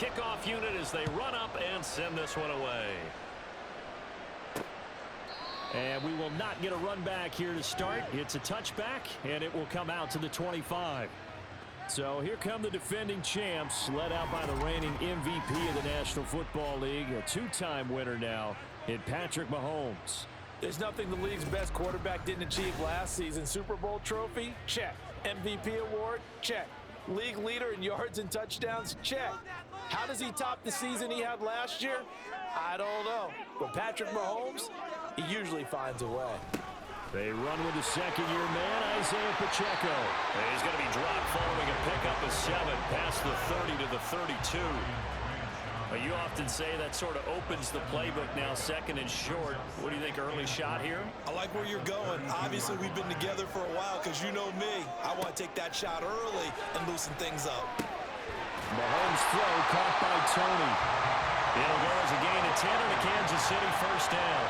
kickoff unit as they run up and send this one away. And we will not get a run back here to start. It's a touchback, and it will come out to the 25. So here come the defending champs, led out by the reigning MVP of the National Football League, a two-time winner now in Patrick Mahomes. There's nothing the league's best quarterback didn't achieve last season. Super Bowl trophy? Check. MVP award? Check. League leader in yards and touchdowns? Check. How does he top the season he had last year? I don't know. But Patrick Mahomes, he usually finds a way. They run with the second-year man, Isaiah Pacheco. And he's going to be dropped following a pickup of 7 past the 30 to the 32. But you often say that sort of opens the playbook now, second and short. What do you think, early shot here? I like where you're going. Obviously, we've been together for a while because you know me. I want to take that shot early and loosen things up. Mahomes' throw caught by Tony. It'll go as a gain of 10 on the Kansas City first down.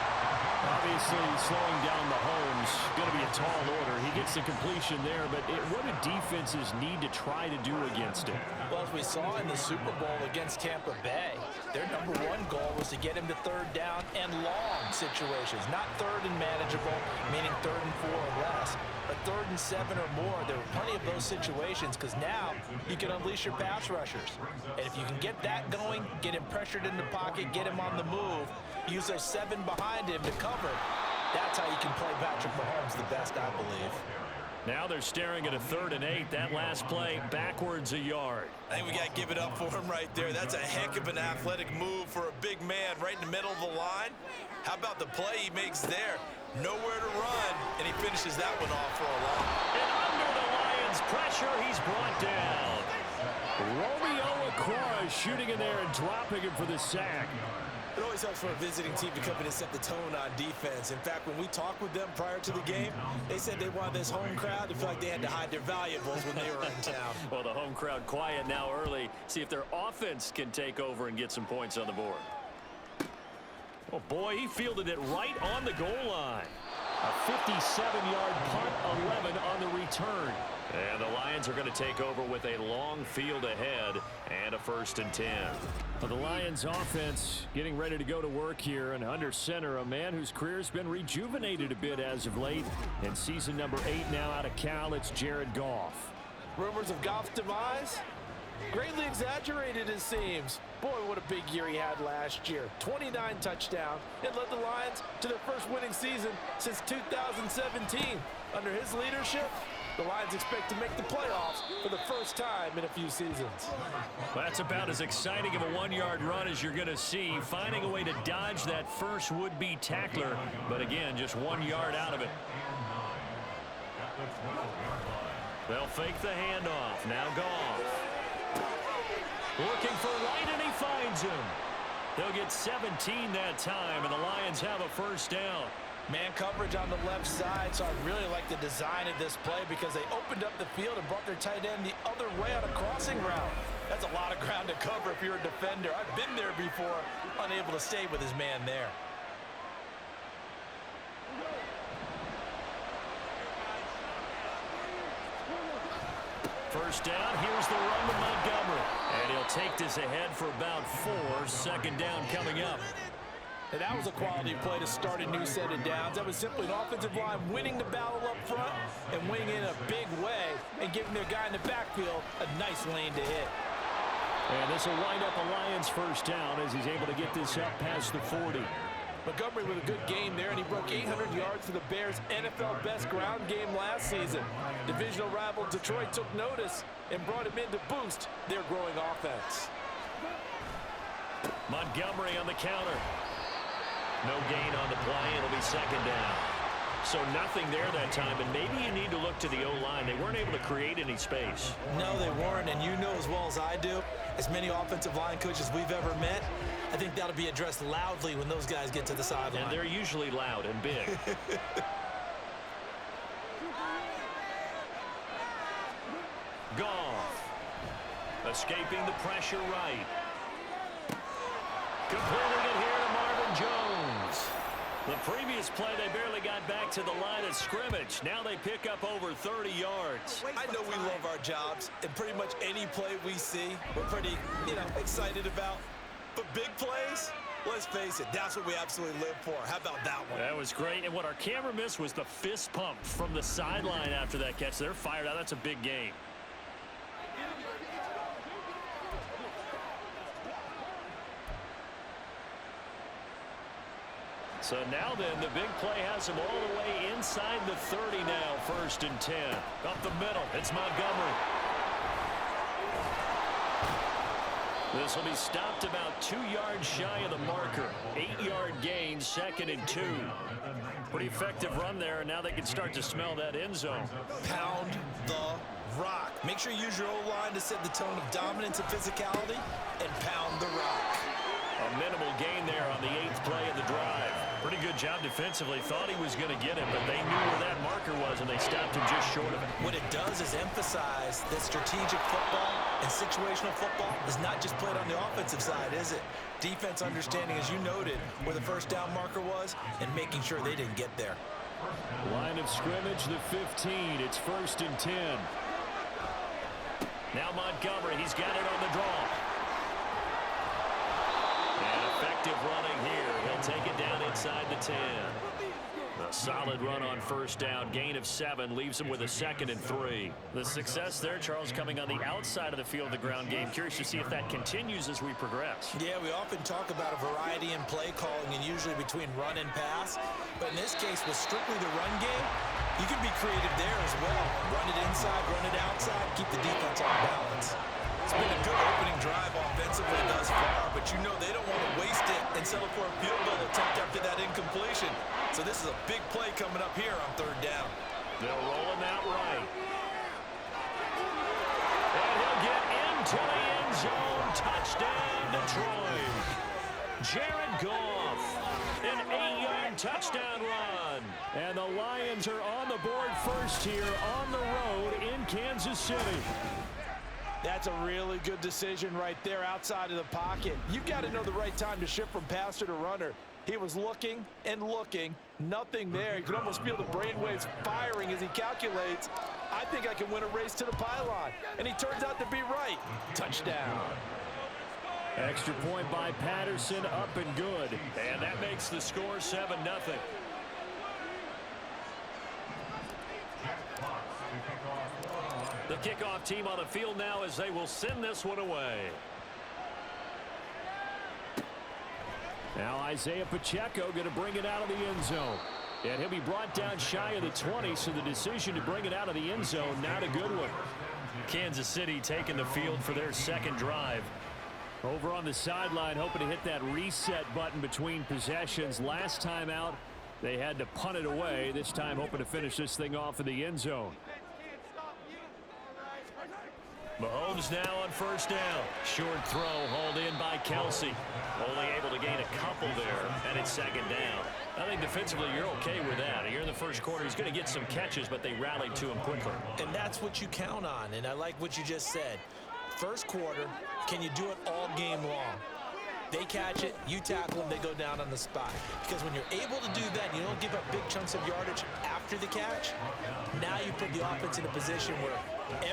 Obviously, slowing down Mahomes, going to be a tall order. He gets the completion there, but what do defenses need to try to do against him? Well, as we saw in the Super Bowl against Tampa Bay, their number one goal was to get him to third down and long situations, not third and manageable, meaning 3rd and 4 or less, but 3rd and 7 or more. There were plenty of those situations because now you can unleash your pass rushers. And if you can get that going, get him pressured in the pocket, get him on the move, use those 7 behind him to cover, that's how you can play Patrick Mahomes the best, I believe. Now they're staring at a 3rd and 8. That last play backwards a yard. I think we got to give it up for him right there. That's a heck of an athletic move for a big man right in the middle of the line. How about the play he makes there? Nowhere to run, and he finishes that one off for a long. And under the Lions' pressure, he's brought down. Romeo Okwara shooting in there and dropping him for the sack. It always helps for a visiting team to come in and set the tone on defense. In fact, when we talked with them prior to the game, they said they wanted this home crowd to feel like they had to hide their valuables when they were in town. Well, the home crowd quiet now early. See if their offense can take over and get some points on the board. Oh, boy, he fielded it right on the goal line. A 57-yard punt, 11 on the return. And the Lions are going to take over with a long field ahead and a 1st and 10. Well, the Lions offense getting ready to go to work here, and under center, a man whose career has been rejuvenated a bit as of late. In season number 8 now out of Cal, it's Jared Goff. Rumors of Goff's demise? Greatly exaggerated, it seems. Boy, what a big year he had last year. 29 touchdowns and led the Lions to their first winning season since 2017. Under his leadership, the Lions expect to make the playoffs for the first time in a few seasons. That's about as exciting of a 1-yard run as you're going to see, finding a way to dodge that first would-be tackler, but again, just 1 yard out of it. They'll fake the handoff. Now Goff. Looking for Wright, and he finds him. They'll get 17 that time, and the Lions have a first down. Man coverage on the left side, so I really like the design of this play because they opened up the field and brought their tight end the other way on a crossing route. That's a lot of ground to cover if you're a defender. I've been there before, unable to stay with his man there. First down, here's the run to Montgomery. And he'll take this ahead for about 4. 2nd down coming up. And that was a quality play to start a new set of downs. That was simply an offensive line winning the battle up front and winning in a big way and giving their guy in the backfield a nice lane to hit. And this will wind up a Lions first down as he's able to get this up past the 40. Montgomery with a good game there, and he broke 800 yards for the Bears' NFL best ground game last season. Divisional rival Detroit took notice and brought him in to boost their growing offense. Montgomery on the counter. No gain on the play. It'll be 2nd down. So nothing there that time, and maybe you need to look to the O-line. They weren't able to create any space. No, they weren't, and you know as well as I do, as many offensive line coaches we've ever met, I think that'll be addressed loudly when those guys get to the sideline. And they're usually loud and big. Goff. Escaping the pressure right. Completing it here to Marvin Jones. The previous play, they barely got back to the line of scrimmage. Now they pick up over 30 yards. I know we love our jobs, and pretty much any play we see, we're pretty, excited about. But big plays, let's face it, that's what we absolutely live for. How about that one? That was great, and what our camera missed was the fist pump from the sideline after that catch. They're fired out. That's a big game. So now then, the big play has him all the way inside the 30 now, 1st and 10. Up the middle, it's Montgomery. This will be stopped about 2 yards shy of the marker. 8-yard gain, 2nd and 2. Pretty effective run there, and now they can start to smell that end zone. Pound the rock. Make sure you use your O-line to set the tone of dominance and physicality, and pound the rock. A minimal gain there on the 8th play of the drive. Pretty good job defensively. Thought he was going to get it, but they knew where that marker was, and they stopped him just short of it. What it does is emphasize that strategic football and situational football is not just played on the offensive side, is it? Defense understanding, as you noted, where the first down marker was and making sure they didn't get there. Line of scrimmage, the 15. It's 1st and 10. Now Montgomery, he's got it on the draw. And effective running here. He'll take it down inside the 10. A solid run on 1st down. Gain of 7 leaves him with a 2nd and 3. The success there, Charles, coming on the outside of the field of the ground game. Curious to see if that continues as we progress. Yeah, we often talk about a variety in play calling and usually between run and pass. But in this case, with strictly the run game, you can be creative there as well. Run it inside, run it outside, keep the defense on balance. It's been a good opening drive offensively thus far, but you know they don't want to waste it and settle for a field goal attempt after that incompletion. So this is a big play coming up here on 3rd down. They'll roll him out right. And he'll get into the end zone. Touchdown, Detroit. Jared Goff, an 8-yard touchdown run. And the Lions are on the board first here on the road in Kansas City. That's a really good decision right there outside of the pocket. You've got to know the right time to shift from passer to runner. He was looking and looking, nothing there. You can almost feel the brainwaves firing as he calculates, I think I can win a race to the pylon. And he turns out to be right. Touchdown. Extra point by Patterson, up and good. And that makes the score 7-0. The kickoff team on the field now as they will send this one away. Now Isaiah Pacheco going to bring it out of the end zone. And he'll be brought down shy of the 20, so the decision to bring it out of the end zone, not a good one. Kansas City taking the field for their 2nd drive. Over on the sideline, hoping to hit that reset button between possessions. Last time out, they had to punt it away. This time hoping to finish this thing off in the end zone. Mahomes now on 1st down. Short throw hauled in by Kelsey. Only able to gain a couple there, and it's 2nd down. I think defensively you're okay with that. Here in the 1st quarter, he's going to get some catches, but they rallied to him quickly. And that's what you count on, and I like what you just said. 1st quarter, can you do it all game long? They catch it, you tackle them, they go down on the spot. Because when you're able to do that, you don't give up big chunks of yardage after the catch. Now you put the offense in a position where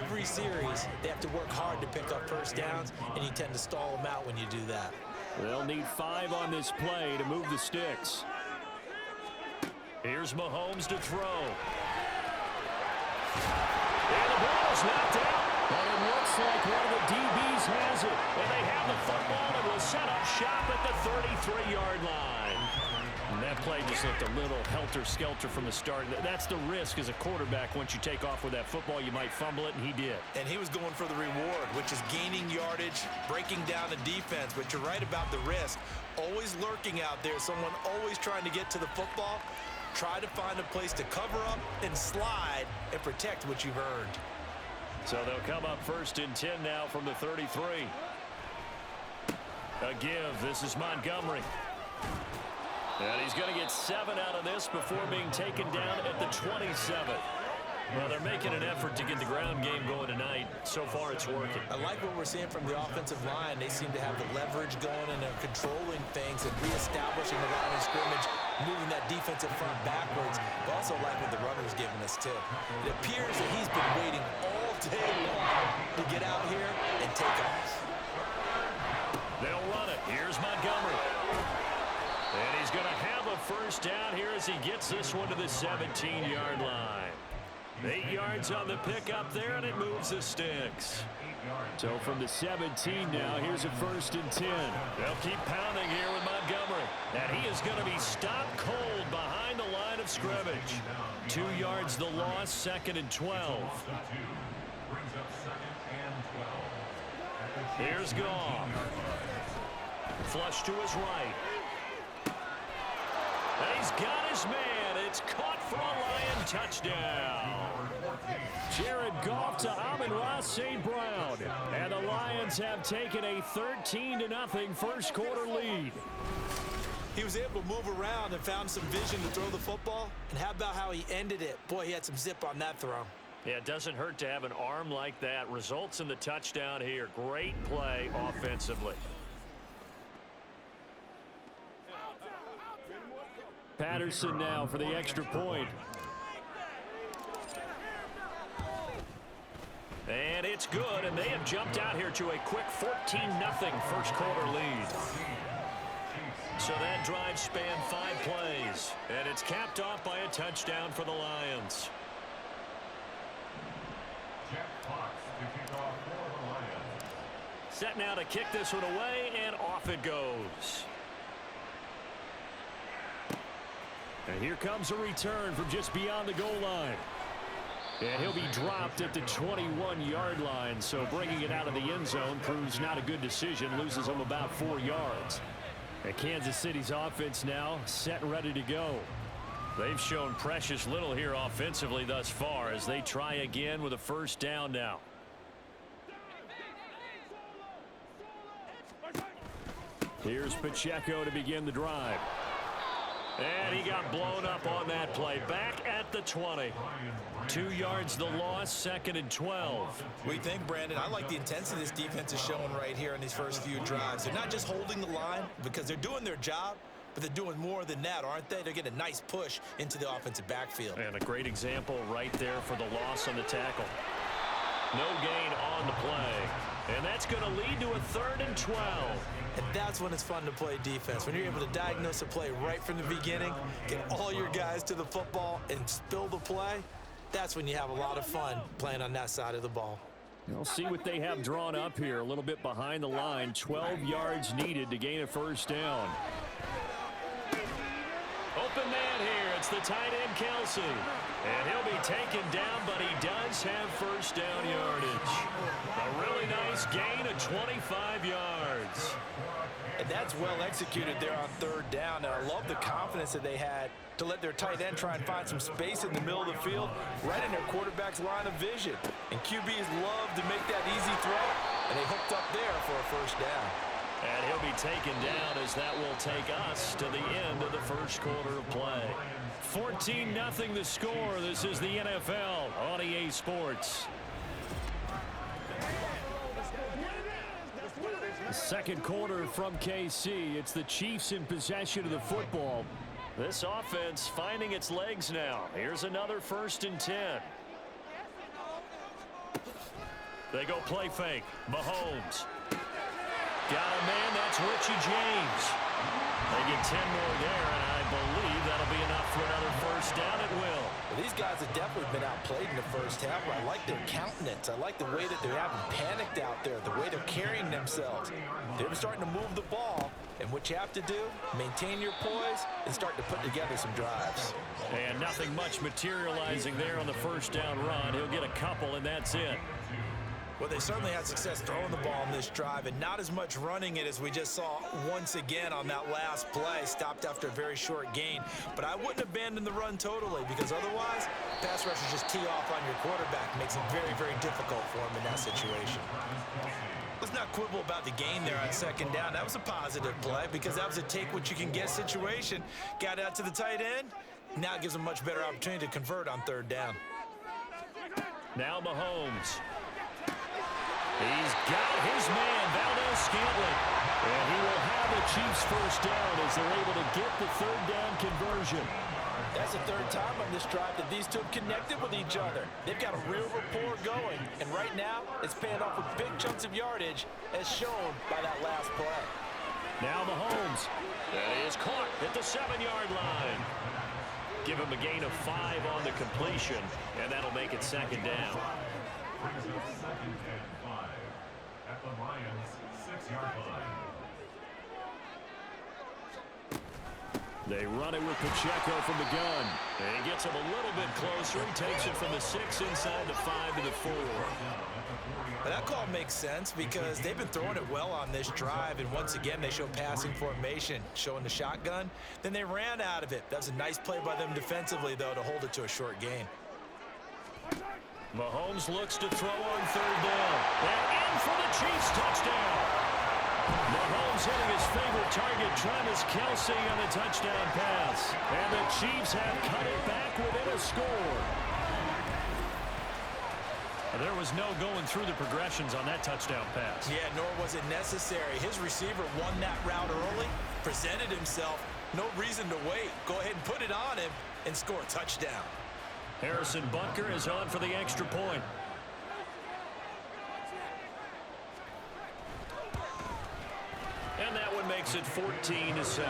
every series they have to work hard to pick up 1st downs, and you tend to stall them out when you do that. They'll need 5 on this play to move the sticks. Here's Mahomes to throw. And the ball's knocked out. But it looks like one of the DBs has it. And they have the football and will set up shop at the 33-yard line. And that play just looked a little helter-skelter from the start. That's the risk as a quarterback. Once you take off with that football, you might fumble it, and he did. And he was going for the reward, which is gaining yardage, breaking down the defense. But you're right about the risk. Always lurking out there, someone always trying to get to the football. Try to find a place to cover up and slide and protect what you've earned. So they'll come up 1st and 10 now from the 33. A give. This is Montgomery. And he's going to get 7 out of this before being taken down at the 27. Well, they're making an effort to get the ground game going tonight. So far, it's working. I like what we're seeing from the offensive line. They seem to have the leverage going, and they're controlling things and reestablishing the line of scrimmage, moving that defensive front backwards. But also like what the runner's giving us, too. It appears that he's been waiting all day long to get out here and take off. They'll run it. Here's Montgomery. And he's going to have a first down here as he gets this one to the 17-yard line. 8 yards on the pickup there, and it moves the sticks. So from the 17 now, here's a 1st and 10. They'll keep pounding here with Montgomery. And he is going to be stopped cold behind the line of scrimmage. 2 yards the loss, 2nd and 12. Here's Goff. Flush to his right. And he's got his man. It's caught for a Lion touchdown. Jared Goff to Amon-Ra St. Brown. And the Lions have taken a 13-0 first quarter lead. He was able to move around and found some vision to throw the football. And how about how he ended it? Boy, he had some zip on that throw. Yeah, it doesn't hurt to have an arm like that. Results in the touchdown here. Great play offensively. Patterson now for the extra point. And it's good, and they have jumped out here to a quick 14-0 first quarter lead. So that drive spanned 5 plays, and it's capped off by a touchdown for the Lions. Set now to kick this one away, and off it goes. And here comes a return from just beyond the goal line. And he'll be dropped at the 21-yard line, so bringing it out of the end zone proves not a good decision, loses him about 4 yards. And Kansas City's offense now set and ready to go. They've shown precious little here offensively thus far as they try again with a first down now. Here's Pacheco to begin the drive. And he got blown up on that play. Back at the 20. 2 yards the loss, 2nd and 12. We think, Brandon, I like the intensity this defense is showing right here in these first few drives. They're not just holding the line because they're doing their job, but they're doing more than that, aren't they? They're getting a nice push into the offensive backfield. And a great example right there for the loss on the tackle. No gain on the play. And that's going to lead to a 3rd and 12. And that's when it's fun to play defense. When you're able to diagnose a play right from the beginning, get all your guys to the football and spill the play, that's when you have a lot of fun playing on that side of the ball. We'll see what they have drawn up here. A little bit behind the line. 12 yards needed to gain a first down. Open man here. It's the tight end, Kelsey. And he'll be taken down, but he does have first down yardage. A really nice gain of 25 yards. And that's well executed there on 3rd down. And I love the confidence that they had to let their tight end try and find some space in the middle of the field, right in their quarterback's line of vision. And QBs love to make that easy throw, and they hooked up there for a first down. And he'll be taken down as that will take us to the end of the first quarter of play. 14-0 the score. This is the NFL on EA Sports. The second quarter from KC. It's the Chiefs in possession of the football. This offense finding its legs now. Here's another 1st and 10. They go play fake. Mahomes. Got a man, that's Richie James. They get 10 more there, and I believe that'll be enough for another first down. It will. Well, these guys have definitely been outplayed in the first half. I like their countenance. I like the way that they haven't panicked out there, the way they're carrying themselves. They're starting to move the ball, and what you have to do, maintain your poise and start to put together some drives. And nothing much materializing there on the first down run. He'll get a couple, and that's it. Well, they certainly had success throwing the ball in this drive and not as much running it as we just saw once again on that last play. Stopped after a very short gain. But I wouldn't abandon the run totally because otherwise, pass rushers just tee off on your quarterback. Makes it very, very difficult for him in that situation. Let's not quibble about the gain there on 2nd down. That was a positive play because that was a take-what-you-can-get situation. Got out to the tight end. Now it gives him a much better opportunity to convert on 3rd down. Now Mahomes. He's got his man, Valdes-Scantling. And he will have the Chiefs first down as they're able to get the third down conversion. That's the third time on this drive that these two have connected with each other. They've got a real rapport going. And right now, it's paying off with big chunks of yardage, as shown by that last play. Now Mahomes. That is caught at the 7-yard line. Give him a gain of 5 on the completion, and that'll make it second down. At the Lions' 6-yard line. They run it with Pacheco from the gun. And he gets him a little bit closer. He takes it from the 6 inside the 5 to the 4. But that call makes sense because they've been throwing it well on this drive, and once again they show passing formation, showing the shotgun. Then they ran out of it. That's a nice play by them defensively, though, to hold it to a short gain. Mahomes looks to throw on third down. And in for the Chiefs touchdown. Mahomes hitting his favorite target, Travis Kelce, on a touchdown pass. And the Chiefs have cut it back within a score. There was no going through the progressions on that touchdown pass. Yeah, nor was it necessary. His receiver won that route early, presented himself. No reason to wait. Go ahead and put it on him and score a touchdown. Harrison Butker is on for the extra point. And that one makes it 14-7. So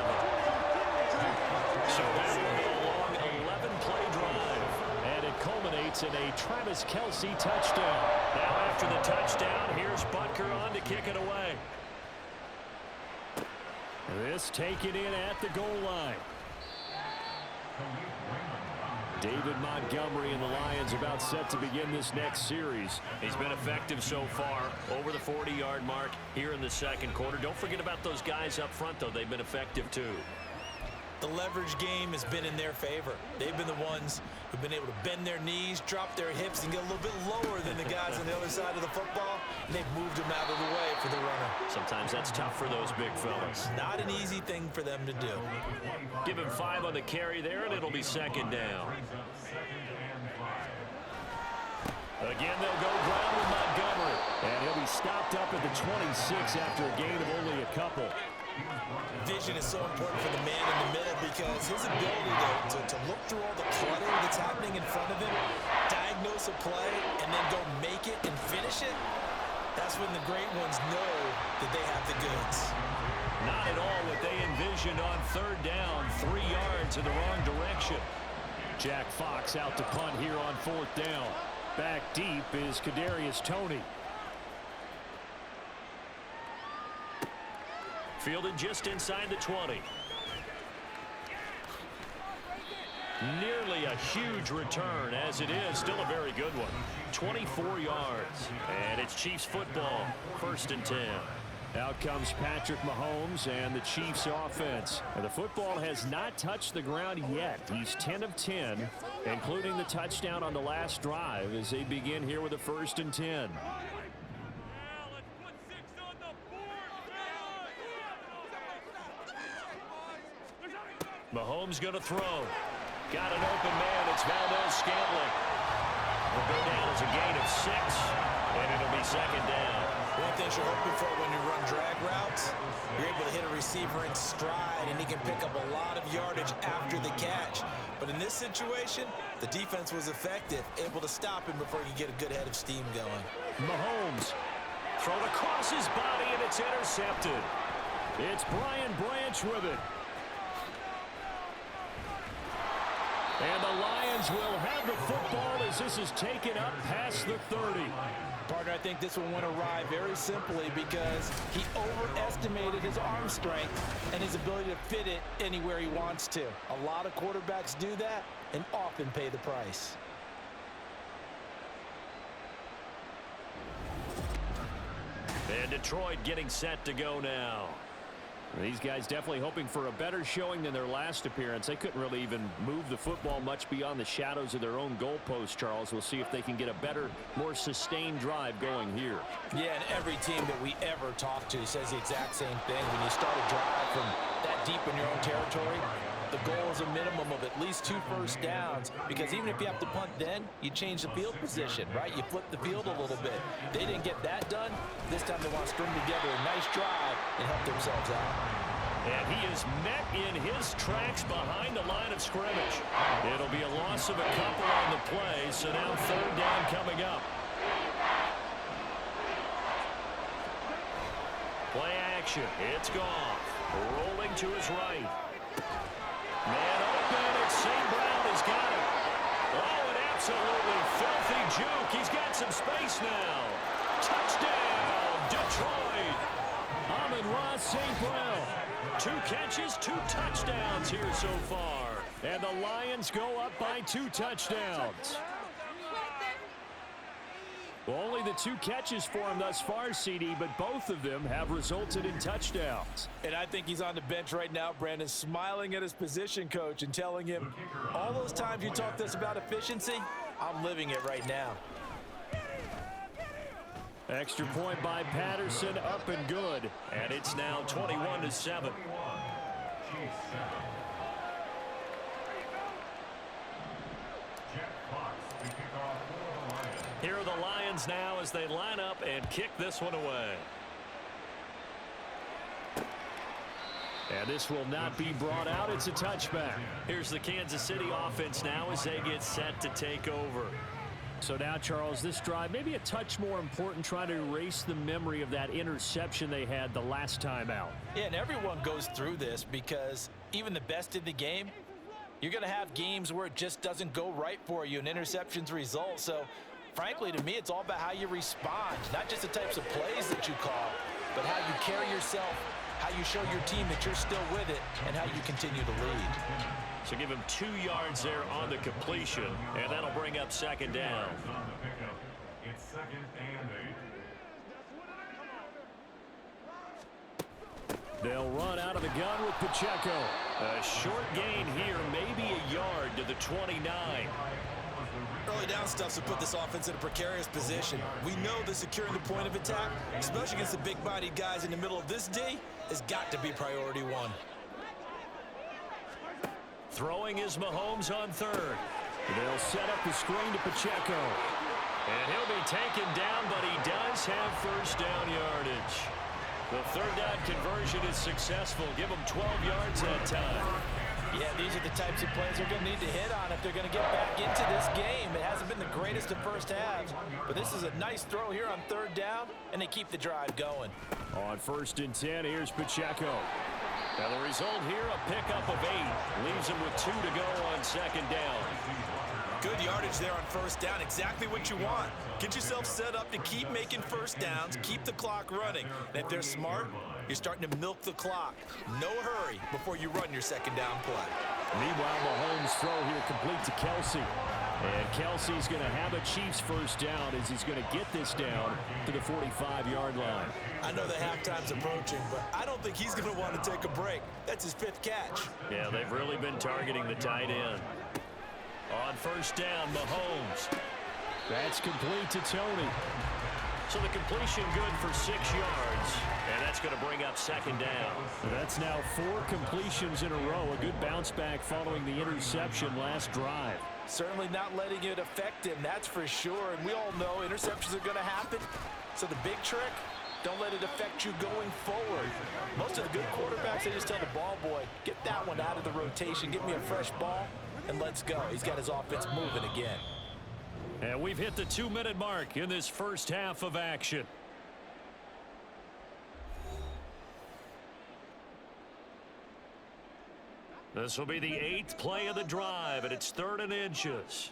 that will be a long 11-play drive. And it culminates in a Travis Kelce touchdown. Now after the touchdown, here's Butker on to kick it away. This taken in at the goal line. David Montgomery and the Lions about set to begin this next series. He's been effective so far, over the 40-yard mark here in the second quarter. Don't forget about those guys up front, though. They've been effective, too. The leverage game has been in their favor. They've been the ones who've been able to bend their knees, drop their hips, and get a little bit lower than the guys on the other side of the football, and they've moved them out of the way for the runner. Sometimes that's tough for those big fellas. Not an easy thing for them to do. Give him 5 on the carry there, and it'll be second down. Again, they'll go ground with Montgomery. And he'll be stopped up at the 26 after a gain of only a couple. Vision is so important for the man in the middle because his ability to look through all the clutter that's happening in front of him, diagnose a play, and then go make it and finish it, that's when the great ones know that they have the goods. Not at all what they envisioned on third down, 3 yards in the wrong direction. Jack Fox out to punt here on fourth down. Back deep is Kadarius Toney. Fielded just inside the 20. Nearly a huge return, as it is still a very good one. 24 yards. And it's Chiefs football, 1st and 10. Out comes Patrick Mahomes and the Chiefs offense. And the football has not touched the ground yet. He's 10 of 10, including the touchdown on the last drive as they begin here with a 1st and 10. Mahomes going to throw. Got an open man. It's Valdes-Scantling. Will go down as a gain of 6, and it'll be second down. One thing you're hoping for when you run drag routes, you're able to hit a receiver in stride, and he can pick up a lot of yardage after the catch. But in this situation, the defense was effective, able to stop him before he could get a good head of steam going. Mahomes thrown across his body, and it's intercepted. It's Brian Branch with it. And the Lions will have the football as this is taken up past the 30. Partner, I think this one went awry very simply because he overestimated his arm strength and his ability to fit it anywhere he wants to. A lot of quarterbacks do that and often pay the price. And Detroit getting set to go now. These guys definitely hoping for a better showing than their last appearance. They couldn't really even move the football much beyond the shadows of their own goalpost, Charles. We'll see if they can get a better, more sustained drive going here. Yeah, and every team that we ever talk to says the exact same thing. When you start a drive from that deep in your own territory, The goal is a minimum of at least 2 first downs, because even if you have to punt then, you change the field position, right? You flip the field a little bit. They didn't get that done. This time they want to string together a nice drive and help themselves out. And he is met in his tracks behind the line of scrimmage. It'll be a loss of a couple on the play, so now 3rd down coming up. Play action. It's Goff. Rolling to his right. Man open, and St. Brown has got it. Oh, an absolutely filthy juke. He's got some space now. Touchdown, Detroit. Amon-Ra St. Brown. 2 catches, 2 touchdowns here so far. And the Lions go up by 2 touchdowns. Well, only the 2 catches for him thus far, CD, but both of them have resulted in touchdowns. And I think he's on the bench right now, Brandon, smiling at his position coach and telling him, all those times you talked to us about efficiency, I'm living it right now. Extra point by Patterson, up and good. And it's now 21-7. Here are the Lions now as they line up and kick this one away. And this will not be brought out. It's a touchback. Here's the Kansas City offense now as they get set to take over. So now, Charles, this drive maybe a touch more important, trying to erase the memory of that interception they had the last time out. Yeah, and everyone goes through this because even the best in the game, you're going to have games where it just doesn't go right for you and interceptions result. So, frankly, to me, it's all about how you respond, not just the types of plays that you call, but how you carry yourself, how you show your team that you're still with it, and how you continue to lead. So give him 2 yards there on the completion, and that'll bring up 2nd down. It's 2nd and 8. They'll run out of the gun with Pacheco. A short gain here, maybe a yard to the 29. Early down stuffs will put this offense in a precarious position. We know that securing the point of attack, especially against the big-bodied guys in the middle of this D, has got to be priority 1. Throwing is Mahomes on 3rd. They'll set up the screen to Pacheco. And he'll be taken down, but he does have 1st down yardage. The 3rd down conversion is successful. Give him 12 yards that time. Yeah, these are the types of plays they're going to need to hit on if they're going to get back into this game. It hasn't been the greatest of first halves, but this is a nice throw here on 3rd down, and they keep the drive going. On 1st and 10, here's Pacheco. Now the result here, a pickup of 8. Leaves him with 2 to go on 2nd down. Good yardage there on 1st down. Exactly what you want. Get yourself set up to keep making 1st downs, keep the clock running. And if they're smart, you're starting to milk the clock. No hurry before you run your 2nd down play. Meanwhile, Mahomes' throw here complete to Kelsey. And Kelsey's going to have a Chiefs 1st down as he's going to get this down to the 45-yard line. I know the halftime's approaching, but I don't think he's going to want to take a break. That's his 5th catch. Yeah, they've really been targeting the tight end. On 1st down, Mahomes. That's complete to Tony. So the completion good for 6 yards. And that's going to bring up 2nd down. That's now 4 completions in a row. A good bounce back following the interception last drive. Certainly not letting it affect him, that's for sure. And we all know interceptions are going to happen. So the big trick, don't let it affect you going forward. Most of the good quarterbacks, they just tell the ball boy, get that one out of the rotation, give me a fresh ball, and let's go. He's got his offense moving again. And we've hit the 2-minute mark in this first half of action. This will be the 8th play of the drive, and it's 3rd and inches.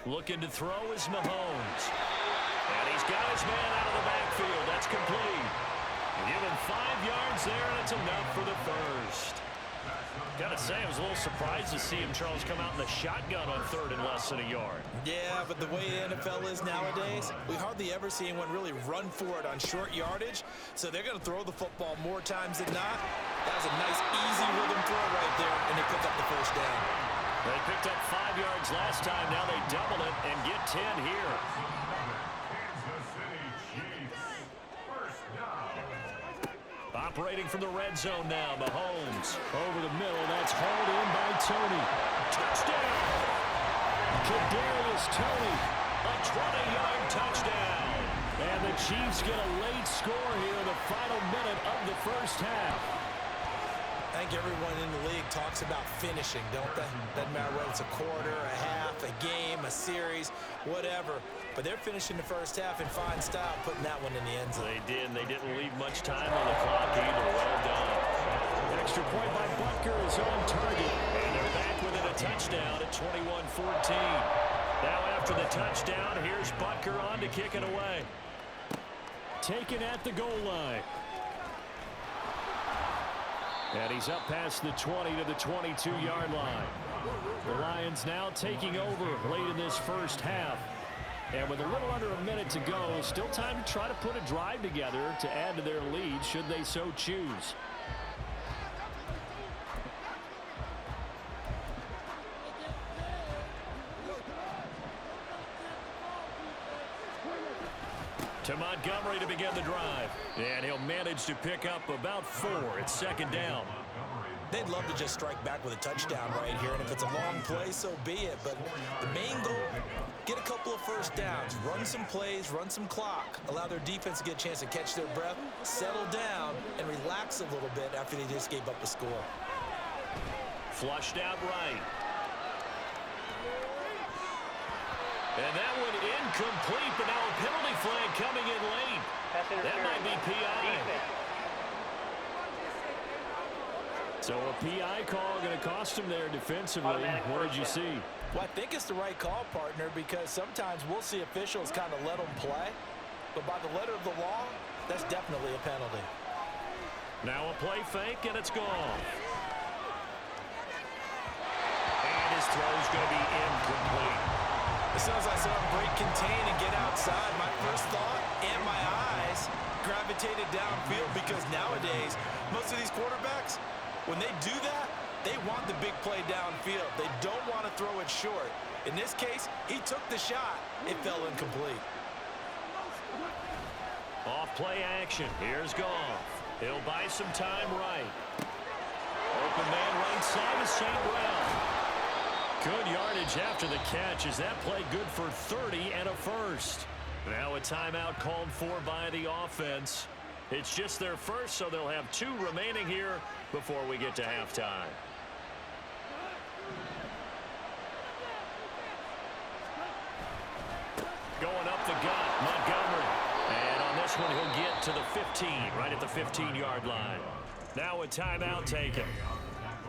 Looking to throw is Mahomes. And he's got his man out of the backfield. That's complete. Give him 5 yards there, and it's enough for the 1st. Gotta say, I was a little surprised to see him, Charles, come out in the shotgun on 3rd and less than a yard. Yeah, but the way the NFL is nowadays, we hardly ever see anyone really run for it on short yardage. So they're going to throw the football more times than not. That was a nice, easy rhythm throw right there, and they picked up the first down. They picked up 5 yards last time. Now they double it and get 10 here. Kansas City Chiefs. First down. Operating from the red zone now, Mahomes. Over the middle, that's hauled in by Tony. Touchdown! Kadarius Toney. A 20-yard touchdown. And the Chiefs get a late score here in the final minute of the first half. I think everyone in the league talks about finishing, don't they? Doesn't matter whether it's a quarter, a half, a game, a series, whatever. But they're finishing the first half in fine style, putting that one in the end zone. They did, and they didn't leave much time on the clock either. Well done. Extra point by Butker is on target. And they're back within a touchdown at 21-14. Now after the touchdown, here's Butker on to kick it away. Taken at the goal line. And he's up past the 20 to the 22-yard line. The Lions now taking over late in this first half. And with a little under a minute to go, still time to try to put a drive together to add to their lead should they so choose. To Montgomery to begin the drive. And he'll manage to pick up about 4. It's second down. They'd love to just strike back with a touchdown right here, and if it's a long play, so be it. But the main goal, get a couple of first downs, run some plays, run some clock, allow their defense to get a chance to catch their breath, settle down, and relax a little bit after they just gave up the score. Flushed out right. And that one incomplete, but now a penalty flag coming in late. That might be PI. So a PI call going to cost him there defensively. What did you see? Well, I think it's the right call, partner, because sometimes we'll see officials kind of let them play. But by the letter of the law, that's definitely a penalty. Now a play fake, and it's gone. And his throw's going to be incomplete. As soon as I saw him break contain and get outside, my first thought and my eyes gravitated downfield, because nowadays, most of these quarterbacks, when they do that, they want the big play downfield. They don't want to throw it short. In this case, he took the shot. It fell incomplete. Off play action. Here's Goff. He'll buy some time right. Open man right side of St. Brown. Good yardage after the catch. Is that play good for 30 and a first? Now a timeout called for by the offense. It's just their first, so they'll have 2 remaining here before we get to halftime. Going up the gut, Montgomery. And on this one, he'll get to the 15, right at the 15-yard line. Now a timeout taken.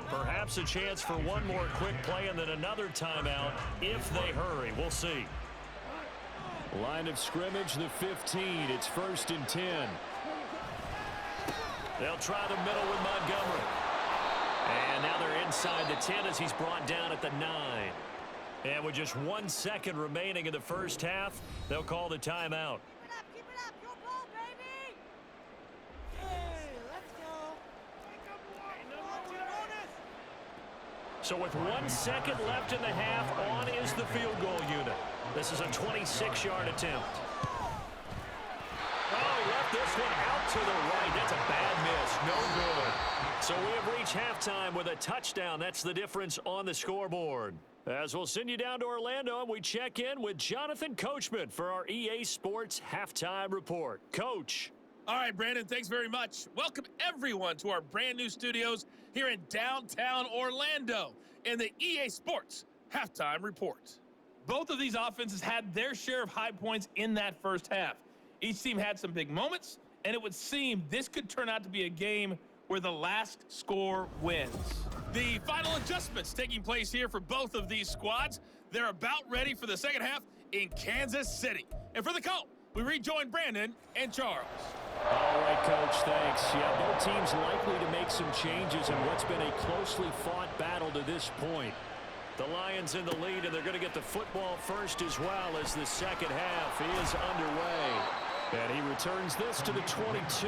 Perhaps a chance for one more quick play and then another timeout if they hurry. We'll see. Line of scrimmage, the 15. It's 1st and 10. They'll try the middle with Montgomery. And now they're inside the 10 as he's brought down at the 9. And with just 1 second remaining in the first half, they'll call the timeout. Keep it up. Go ball, baby. Hey, let's go. So with 1 second left in the half, on is the field goal unit. This is a 26-yard attempt. Oh, he left this one out to the right. That's a bad miss. No good. So we have reached halftime with a touchdown. That's the difference on the scoreboard. As we'll send you down to Orlando, and we check in with Jonathan Coachman for our EA Sports Halftime Report. Coach. All right, Brandon, thanks very much. Welcome, everyone, to our brand-new studios here in downtown Orlando in the EA Sports Halftime Report. Both of these offenses had their share of high points in that first half. Each team had some big moments, and it would seem this could turn out to be a game where the last score wins. The final adjustments taking place here for both of these squads. They're about ready for the second half in Kansas City. And for the call, we rejoin Brandon and Charles. All right, Coach, thanks. Yeah, both teams likely to make some changes in what's been a closely fought battle to this point. The Lions in the lead, and they're going to get the football first as well as the second half is underway. And he returns this to the 22.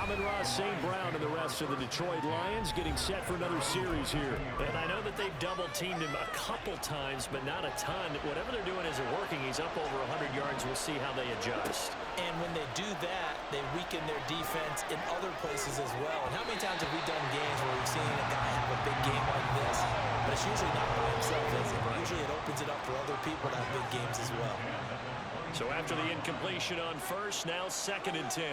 Amon-Ra St. Brown and the rest of the Detroit Lions getting set for another series here. And I know that they've double-teamed him a couple times, but not a ton. Whatever they're doing isn't working. He's up over 100 yards. We'll see how they adjust. And when they do that, they weaken their defense in other places as well. And how many times have we done games where we've seen a guy have a big game like this? But it's usually not by himself, is it? Usually it opens it up for other people to have big games as well. So after the incompletion on first, now 2nd and 10.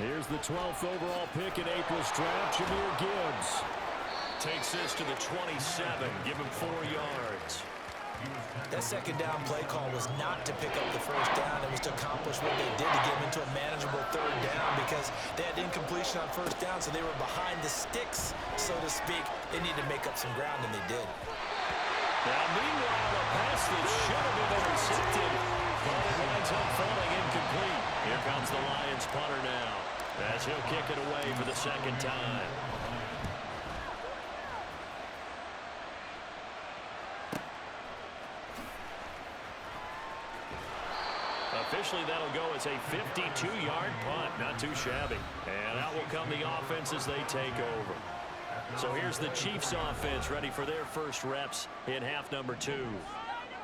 Here's the 12th overall pick in April's draft, Jahmyr Gibbs. Takes this to the 27, give him 4 yards. That second down play call was not to pick up the first down. It was to accomplish what they did to get him into a manageable 3rd down because they had incompletion on first down, so they were behind the sticks, so to speak. They needed to make up some ground, and they did. Now, meanwhile, a pass that should have been intercepted, but it winds up falling incomplete. Here comes the Lions punter now, as he'll kick it away for the 2nd time. Officially, that'll go as a 52-yard punt. Not too shabby. And out will come the offense as they take over. So here's the Chiefs offense ready for their first reps in half number 2.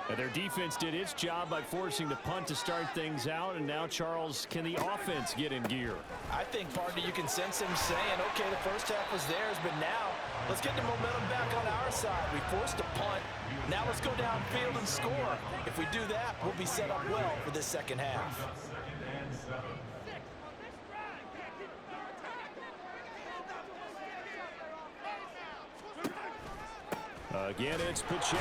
And their defense did its job by forcing the punt to start things out. And now, Charles, can the offense get in gear? I think, partner, you can sense them saying, okay, the first half was theirs, but now let's get the momentum back on our side. We forced a punt. Now let's go downfield and score. If we do that, we'll be set up well for this second half. Again, it's Pacheco.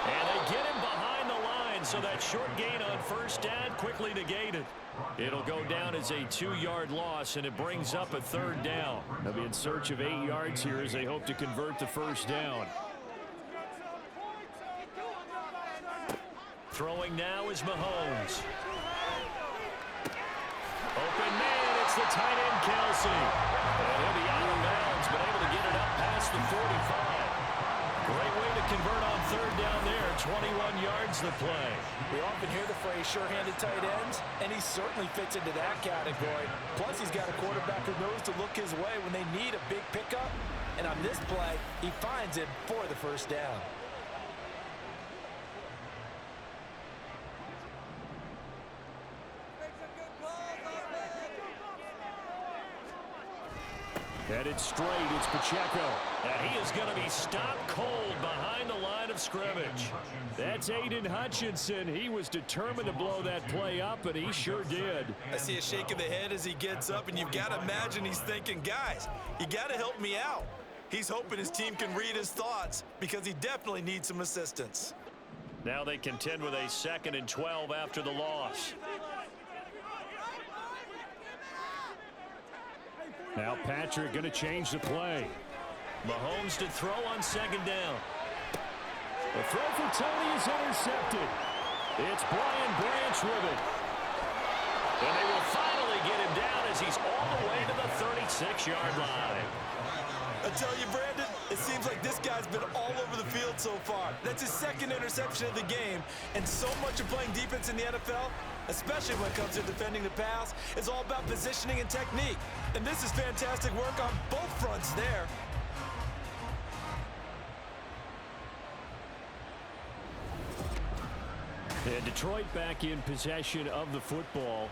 And they get him behind the line, so that short gain on first down quickly negated. It'll go down as a 2-yard loss, and it brings up a 3rd down. They'll be in search of 8 yards here as they hope to convert the first down. Throwing now is Mahomes. Open man, it's the tight end, Kelsey. And he'll be out of bounds, but able to get it up past the 45. Great way to convert on 3rd down there. 21 yards the play. We often hear the phrase sure-handed tight ends, and he certainly fits into that category. Plus, he's got a quarterback who knows to look his way when they need a big pickup. And on this play, he finds it for the first down. Headed straight, it's Pacheco. And he is going to be stopped cold behind the line of scrimmage. That's Aiden Hutchinson. He was determined to blow that play up, and he sure did. I see a shake of the head as he gets up, and you've got to imagine he's thinking, guys, you got to help me out. He's hoping his team can read his thoughts because he definitely needs some assistance. Now they contend with a 2nd and 12 after the loss. Now Patrick going to change the play. Mahomes to throw on 2nd down. The throw for Tony is intercepted. It's Brian Branch with it. And they will finally get him down as he's all the way to the 36-yard line. I tell you, Brandon, it seems like this guy's been all over the field so far. That's his 2nd interception of the game. And so much of playing defense in the NFL, especially when it comes to defending the pass, is all about positioning and technique. And this is fantastic work on both fronts there. And Detroit back in possession of the football.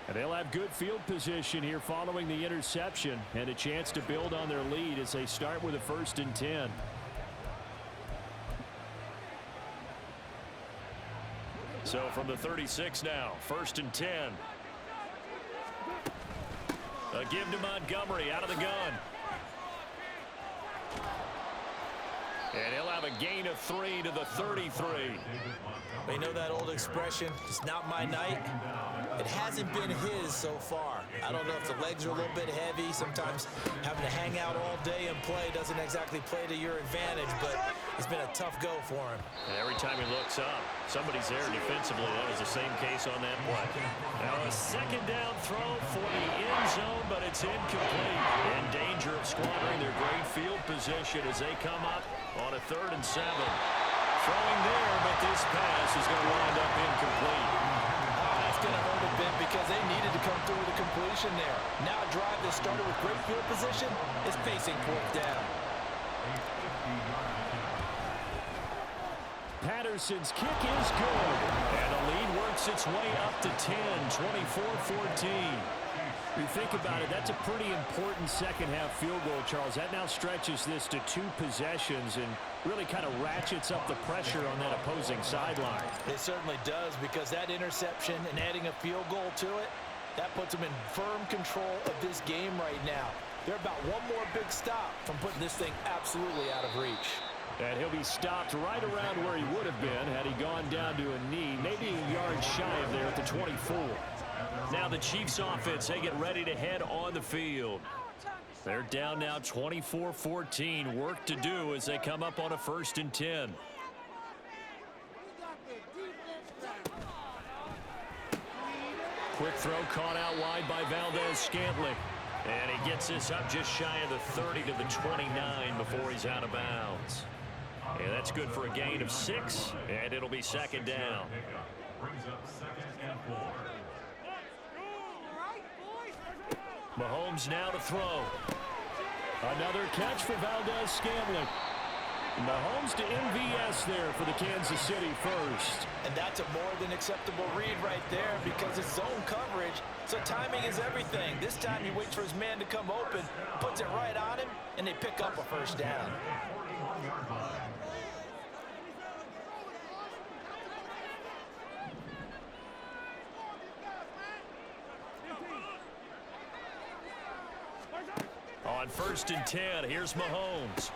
And they'll have good field position here following the interception and a chance to build on their lead as they start with a 1st and 10. So from the 36 now, 1st and 10. A give to Montgomery out of the gun. And he'll have a gain of 3 to the 33. You know that old expression, it's not my night? It hasn't been his so far. I don't know if the legs are a little bit heavy. Sometimes having to hang out all day and play doesn't exactly play to your advantage, but it's been a tough go for him. And every time he looks up, somebody's there defensively. That was the same case on that play. Now a second down throw for the end zone, but it's incomplete. In danger of squandering their great field position as they come up on a 3rd and 7. Throwing there, but this pass is going to wind up incomplete. That's going to hurt a bit because they needed to come through with a completion there. Now a drive that started with great field position is facing 4th down. Patterson's kick is good. And the lead works its way up to 10, 24-14. You think about it, that's a pretty important second-half field goal, Charles. That now stretches this to 2 possessions and really kind of ratchets up the pressure on that opposing sideline. It certainly does, because that interception and adding a field goal to it, that puts them in firm control of this game right now. They're about one more big stop from putting this thing absolutely out of reach. And he'll be stopped right around where he would have been had he gone down to a knee, maybe a yard shy of there at the 24. Now the Chiefs offense, they get ready to head on the field. They're down now 24-14. Work to do as they come up on a 1st and 10. Quick throw caught out wide by Valdez-Scantling. And he gets this up just shy of the 30 to the 29 before he's out of bounds. And that's good for a gain of 6, and it'll be 2nd down. Brings up 2nd and 4. Mahomes now to throw. Another catch for Valdez-Scantling. Mahomes to MVS there for the Kansas City first. And that's a more than acceptable read right there because it's zone coverage, so timing is everything. This time he waits for his man to come open, puts it right on him, and they pick up a 1st down. On 1st and 10, here's Mahomes.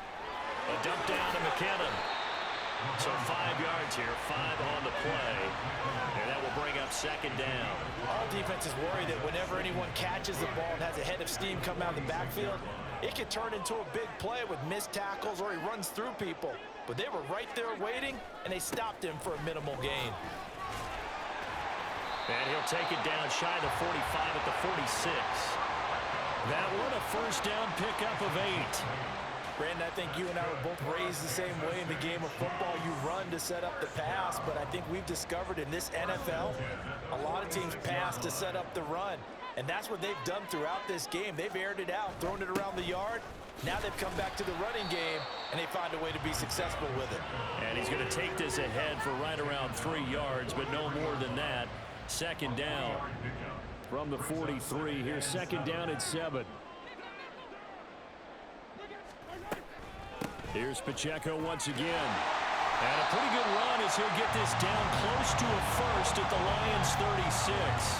A dump down to McKinnon. So 5 yards here, 5 on the play. And that will bring up 2nd down. All defenses worry that whenever anyone catches the ball and has a head of steam come out of the backfield, it could turn into a big play with missed tackles or he runs through people. But they were right there waiting, and they stopped him for a minimal gain. And he'll take it down shy of the 45 at the 46. That one a 1st down pickup of 8. Brandon, I think you and I were both raised the same way in the game of football. You run to set up the pass, but I think we've discovered in this NFL, a lot of teams pass to set up the run. And that's what they've done throughout this game. They've aired it out, thrown it around the yard. Now they've come back to the running game, and they find a way to be successful with it. And he's going to take this ahead for right around 3 yards, but no more than that. 2nd down. From the 43, here's 2nd down at 7. Here's Pacheco once again. And a pretty good run as he'll get this down close to a 1st at the Lions 36.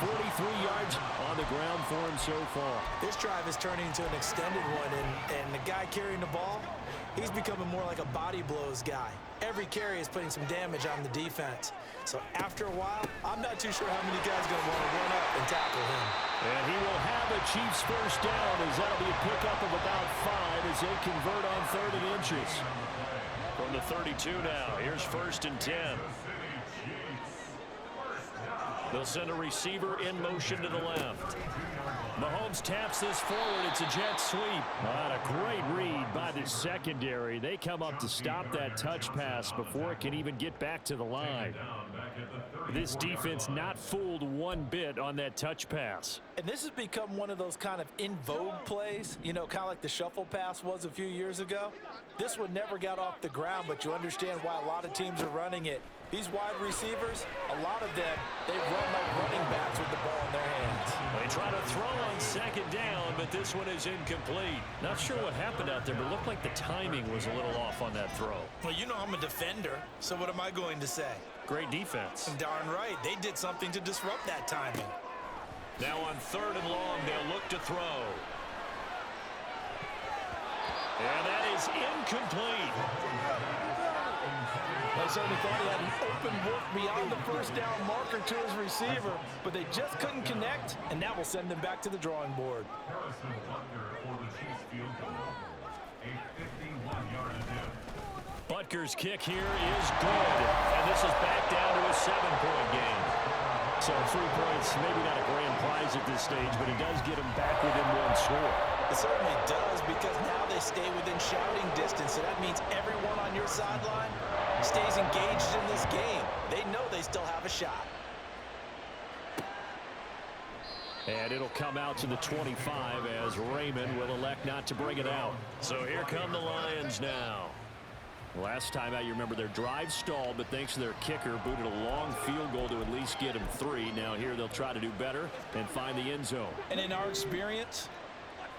43 yards on the ground for him so far. This drive is turning into an extended one, and the guy carrying the ball, he's becoming more like a body blows guy. Every carry is putting some damage on the defense. So after a while, I'm not too sure how many guys are going to want to run up and tackle him. And he will have a Chiefs 1st down as that'll be a pickup of about 5 as they convert on 3rd and inches. From the 32 now, here's 1st and 10. They'll send a receiver in motion to the left. Mahomes taps this forward. It's a jet sweep. A great read by the secondary. They come up to stop that touch pass before it can even get back to the line. This defense not fooled one bit on that touch pass. And this has become one of those kind of in vogue plays, you know, kind of like the shuffle pass was a few years ago. This one never got off the ground, but you understand why a lot of teams are running it. These wide receivers, a lot of them, they run like running backs with the ball in their hands. They try to throw on 2nd down, but this one is incomplete. Not sure what happened out there, but it looked like the timing was a little off on that throw. Well, you know I'm a defender, so what am I going to say? Great defense. Darn right. They did something to disrupt that timing. Now on 3rd and long, they'll look to throw. And that is incomplete. They certainly thought he had an open look beyond the first down marker to his receiver, but they just couldn't connect, and that will send them back to the drawing board. Harrison Butker for the Chiefs field goal. A 51-yard attempt. Butker's kick here is good, and this is back down to a 7-point game. So 3 points, maybe not a grand prize at this stage, but it does get them back within 1 score. It certainly does, because now they stay within shouting distance, so that means everyone on your sideline stays engaged in this game. They know they still have a shot. And it'll come out to the 25 as Raymond will elect not to bring it out. So here come the Lions now. Last time out, you remember their drive stalled, but thanks to their kicker, booted a long field goal to at least get them 3. Now here they'll try to do better and find the end zone. And in our experience,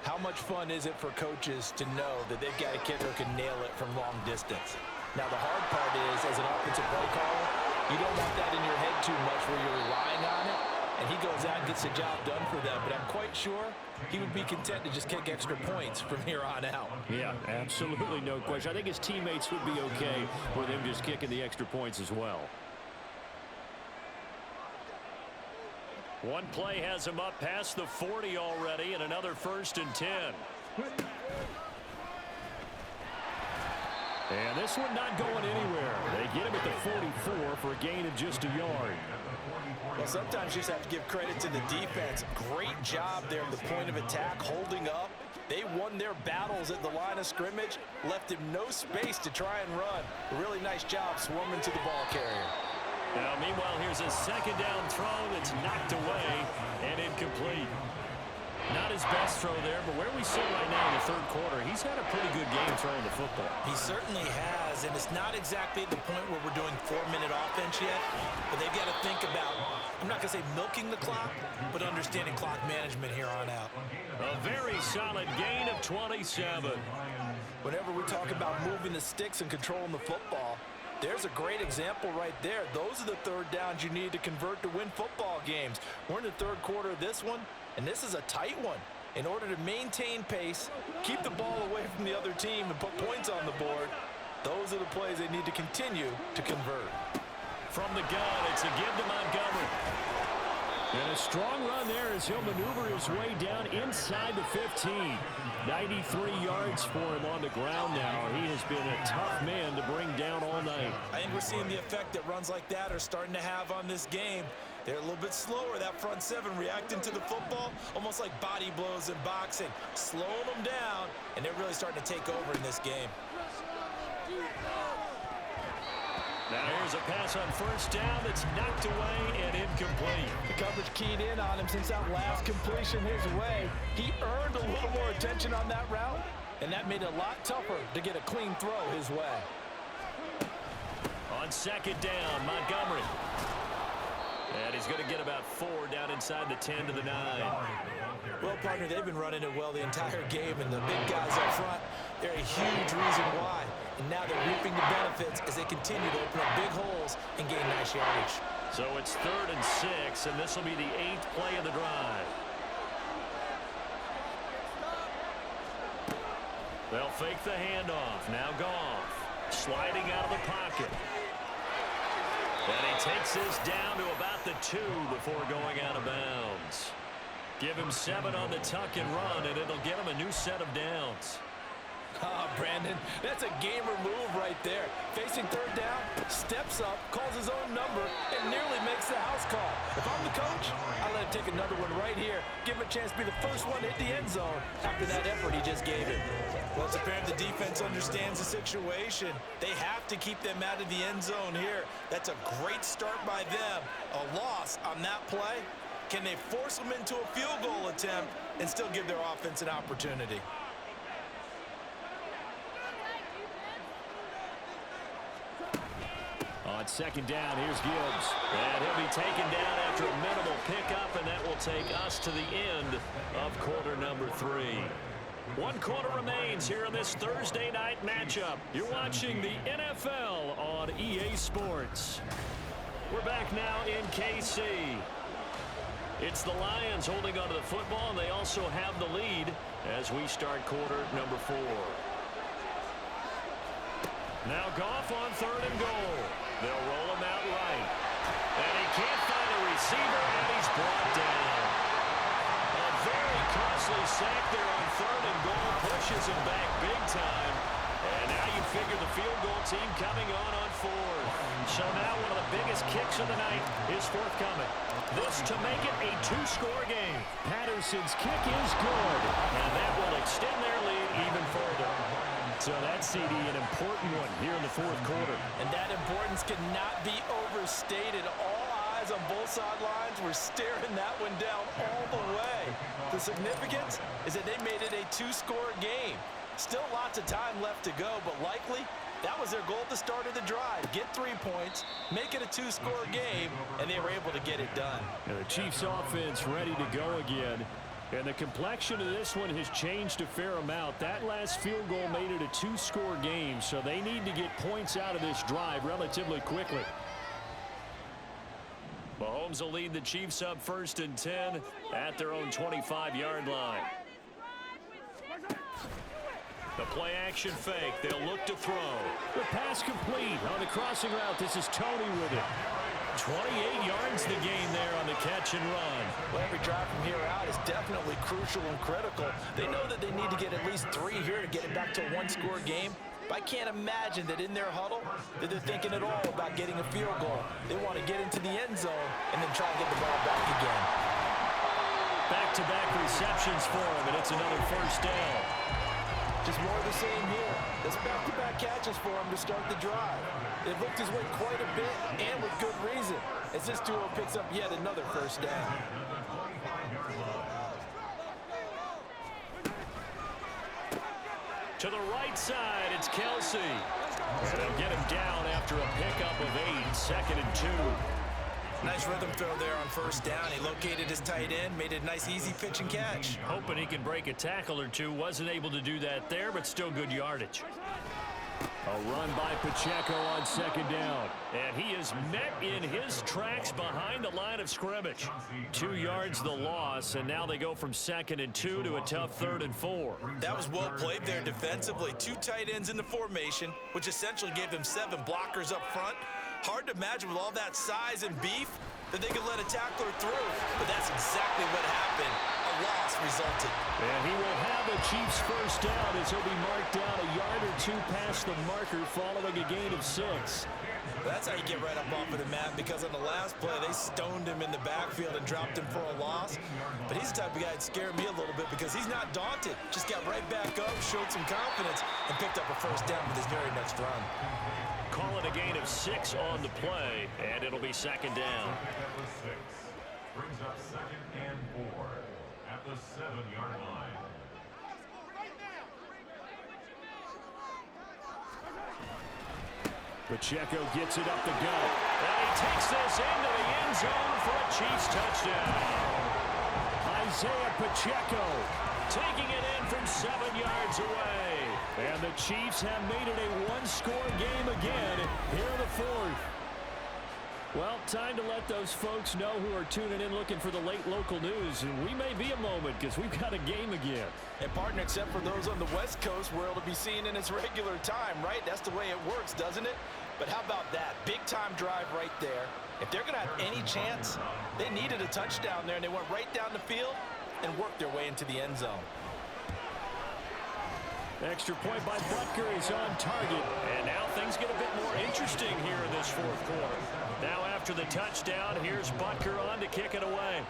how much fun is it for coaches to know that they've got a kicker who can nail it from long distance? Now, the hard part is, as an offensive play caller, you don't want that in your head too much where you're relying on it, and he goes out and gets the job done for them. But I'm quite sure he would be content to just kick extra points from here on out. Yeah, absolutely no question. I think his teammates would be okay with him just kicking the extra points as well. One play has him up past the 40 already, and another 1st and 10. And this one not going anywhere. They get him at the 44 for a gain of just a yard. Well, sometimes you just have to give credit to the defense. Great job there at the point of attack, holding up. They won their battles at the line of scrimmage, left him no space to try and run. A really nice job swarming to the ball carrier. Now, meanwhile, here's a 2nd down throw that's knocked away and incomplete. Not his best throw there, but where we sit right now in the 3rd quarter, he's had a pretty good game throwing the football. He certainly has, and it's not exactly at the point where we're doing 4-minute offense yet, but they've got to think about, I'm not going to say milking the clock, but understanding clock management here on out. A very solid gain of 27. Whenever we talk about moving the sticks and controlling the football, there's a great example right there. Those are the 3rd downs you need to convert to win football games. We're in the 3rd quarter of this one, and this is a tight one. In order to maintain pace, keep the ball away from the other team, and put points on the board, those are the plays they need to continue to convert. From the gun, it's a give to Montgomery. And a strong run there as he'll maneuver his way down inside the 15. 93 yards for him on the ground now. He has been a tough man to bring down all night. I think we're seeing the effect that runs like that are starting to have on this game. They're a little bit slower, that front 7 reacting to the football, almost like body blows in boxing, slowing them down, and they're really starting to take over in this game. Now here's a pass on 1st down that's knocked away and incomplete. The coverage keyed in on him since that last completion his way. He earned a little more attention on that route, and that made it a lot tougher to get a clean throw his way. On 2nd down, Montgomery. And he's going to get about 4 down inside the 10 to the 9. Well, partner, they've been running it well the entire game, and the big guys up front, they're a huge reason why. And now they're reaping the benefits as they continue to open up big holes and gain nice yardage. So it's 3rd and 6, and this will be the 8th play of the drive. They'll fake the handoff. Now Goff sliding out of the pocket. And he takes this down to about the 2 before going out of bounds. Give him 7 on the tuck and run, and it'll get him a new set of downs. Ah, Brandon, that's a gamer move right there. Facing 3rd down, steps up, calls his own number, and nearly makes the house call. If I'm the coach, I let him take another one right here. Give him a chance to be the first one to hit the end zone after that effort he just gave him. Well, it's apparent the defense understands the situation. They have to keep them out of the end zone here. That's a great start by them. A loss on that play. Can they force them into a field goal attempt and still give their offense an opportunity? On 2nd down, here's Gibbs. And he'll be taken down after a minimal pickup, and that will take us to the end of quarter number 3. 1 quarter remains here in this Thursday night matchup. You're watching the NFL on EA Sports. We're back now in KC. It's the Lions holding onto the football, and they also have the lead as we start quarter number 4. Now Goff on 3rd and goal. They'll roll him out right. And he can't find a receiver, and he's brought down. A very costly sack there on 3rd and goal. Pushes him back big time. And now you figure the field goal team coming on 4th. So now one of the biggest kicks of the night is forthcoming. This to make it a 2-score game. Patterson's kick is good. And that will extend their lead even further. So that's, CD, an important one here in the 4th quarter. And that importance cannot be overstated. All eyes on both sidelines were staring that one down all the way. The significance is that they made it a 2-score game. Still lots of time left to go, but likely that was their goal at the start of the drive. Get 3 points, make it a 2-score game, and they were able to get it done. And the Chiefs offense ready to go again. And the complexion of this one has changed a fair amount. That last field goal made it a 2-score game, so they need to get points out of this drive relatively quickly. Mahomes will lead the Chiefs up 1st and 10 at their own 25-yard line. The play-action fake. They'll look to throw. The pass complete on the crossing route. This is Tony with it. 28 yards the gain there on the catch and run. Well, every drive from here out is definitely crucial and critical. They know that they need to get at least 3 here to get it back to a 1-score game. But I can't imagine that in their huddle that they're thinking at all about getting a field goal. They want to get into the end zone and then try to get the ball back again. Back-to-back receptions for him, and it's another 1st down. Just more of the same here. That's back-to-back catches for him to start the drive. They've looked his way quite a bit, and with good reason, as this duo picks up yet another 1st down. To the right side, it's Kelsey. And they'll get him down after a pickup of 8, 2nd and 2. Nice rhythm throw there on 1st down. He located his tight end, made it a nice, easy pitch and catch. Hoping he can break a tackle or two. Wasn't able to do that there, but still good yardage. A run by Pacheco on 2nd down. And he is met in his tracks behind the line of scrimmage. 2 yards the loss, and now they go from 2nd and 2 to a tough 3rd and 4. That was well played there defensively. 2 tight ends in the formation, which essentially gave them 7 blockers up front. Hard to imagine with all that size and beef that they could let a tackler through, but that's exactly what happened. A loss resulted. And he will have a Chiefs 1st down as he'll be marked down a yard or 2 past the marker following a gain of 6. That's how you get right up off of the mat, because on the last play, they stoned him in the backfield and dropped him for a loss. But he's the type of guy that scared me a little bit because he's not daunted. Just got right back up, showed some confidence, and picked up a 1st down with his very next run. Call it a gain of 6 on the play, and it'll be 2nd down. Brings up 2nd and 4 at the 7-yard line. Pacheco gets it up the gut. And he takes this into the end zone for a Chiefs touchdown. Isaiah Pacheco Taking it in from 7 yards away. And the Chiefs have made it a 1-score game again here in the 4th. Well, time to let those folks know who are tuning in looking for the late local news. And we may be a moment because we've got a game again. And partner, except for those on the West Coast where it'll be seen in its regular time, right? That's the way it works, doesn't it? But how about that? Big-time drive right there. If they're going to have any chance, they needed a touchdown there, and they went right down the field and worked their way into the end zone. Extra point by Butker is on target. And now things get a bit more interesting here in this 4th quarter. Now after the touchdown, here's Butker on to kick it away.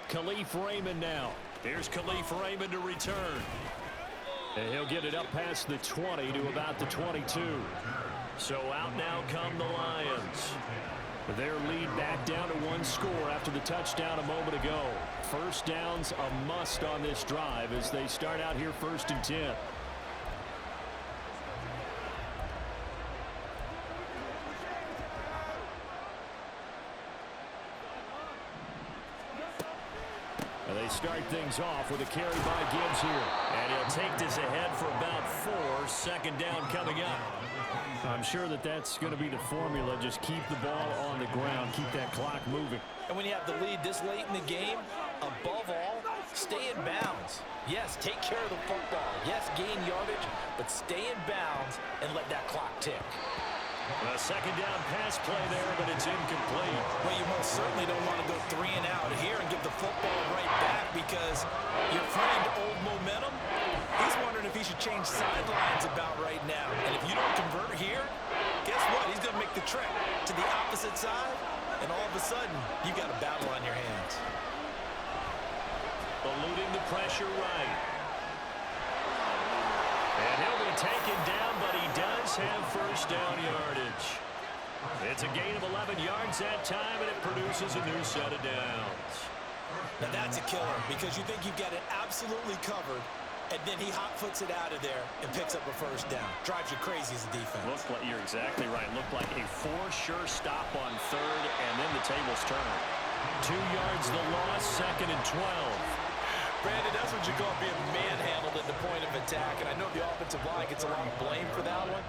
Khalif Raymond now. Here's Khalif Raymond to return. And he'll get it up past the 20 to about the 22. So out now come the Lions. Their lead back down to 1 score after the touchdown a moment ago. 1st downs a must on this drive as they start out here 1st and 10. And they start things off with a carry by Gibbs here. And he'll take this ahead for about 4. 2nd down coming up. I'm sure that that's going to be the formula. Just keep the ball on the ground. Keep that clock moving. And when you have the lead this late in the game, above all, Stay in bounds. Yes, take care of the football. Yes, gain yardage, but stay in bounds and let that clock tick. A second down pass play there, but it's incomplete. Well, you most certainly don't want to go 3 and out here and give the football right back because your friend, Old Momentum, he's wondering if he should change sidelines about right now. And if you don't convert here, guess what? He's going to make the trek to the opposite side, and all of a sudden, you got a battle on your hands. Eluding the pressure right. And he'll be taken down, but he does have first down yardage. It's a gain of 11 yards that time, and it produces a new set of downs. Now that's a killer because you think you've got it absolutely covered, and then he hot-foots it out of there and picks up a first down. Drives you crazy as a defense. You're exactly right. Looked like a for-sure stop on third, and then the tables turn. 2 yards the loss, second and 12. Brandon, that's what you call being manhandled at the point of attack, and I know the offensive line gets a lot of blame for that one,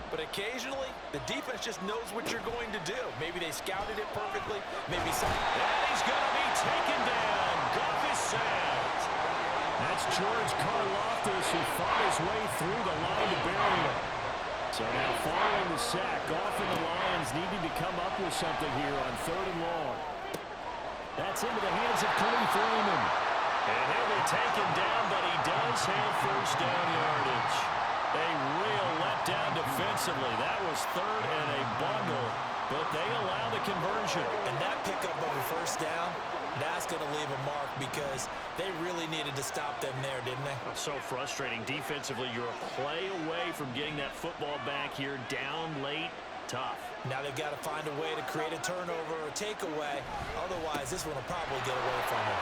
but occasionally the defense just knows what you're going to do. Maybe they scouted it perfectly, maybe some. And he's going to be taken down. Goff is sacked. That's George Karlaftis who fought his way through the line to bury him. So now following the sack, Goff and the Lions needing to come up with something here on third and long. That's into the hands of Khalif Raymond. And he'll be taken down, but he does have first down yardage. A real letdown defensively. That was third and a bundle, but they allow the conversion. And that pickup of a first down, that's going to leave a mark because they really needed to stop them there, didn't they? So frustrating. Defensively, you're a play away from getting that football back here, down late, tough. Now they've got to find a way to create a turnover or a takeaway. Otherwise, this one will probably get away from them.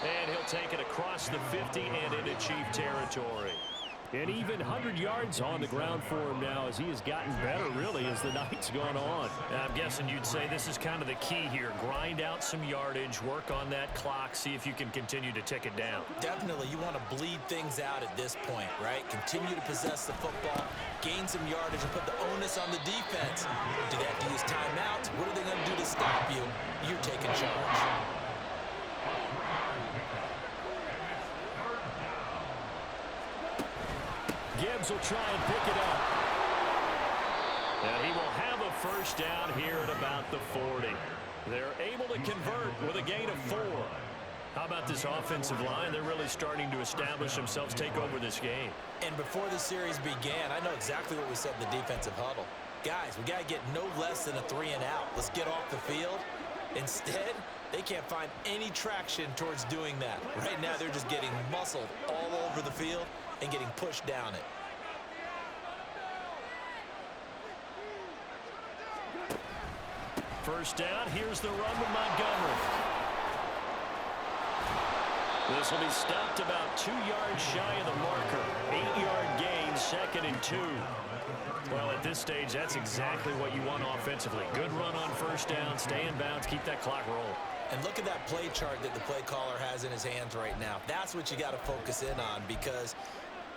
And he'll take it across the 50 and into Chief territory. And even 100 yards on the ground for him now as he has gotten better, really, as the night's gone on. I'm guessing you'd say this is kind of the key here. Grind out some yardage, work on that clock, see if you can continue to tick it down. Definitely, you want to bleed things out at this point, right? Continue to possess the football, gain some yardage, and put the onus on the defense. Do they have to use timeouts? What are they going to do to stop you? You're taking charge. Gibbs will try and pick it up. And he will have a first down here at about the 40. They're able to convert with a gain of 4. How about this offensive line? They're really starting to establish themselves, take over this game. And before the series began, I know exactly what we said in the defensive huddle. Guys, we got to get no less than a 3 and out. Let's get off the field. Instead, they can't find any traction towards doing that. Right now, they're just getting muscled all over the field and getting pushed down it. First down, here's the run with Montgomery. This will be stopped about 2 yards shy of the marker. 8-yard gain, second and 2. Well, at this stage, that's exactly what you want offensively. Good run on first down, stay in bounds, keep that clock rolling. And look at that play chart that the play caller has in his hands right now. That's what you got to focus in on because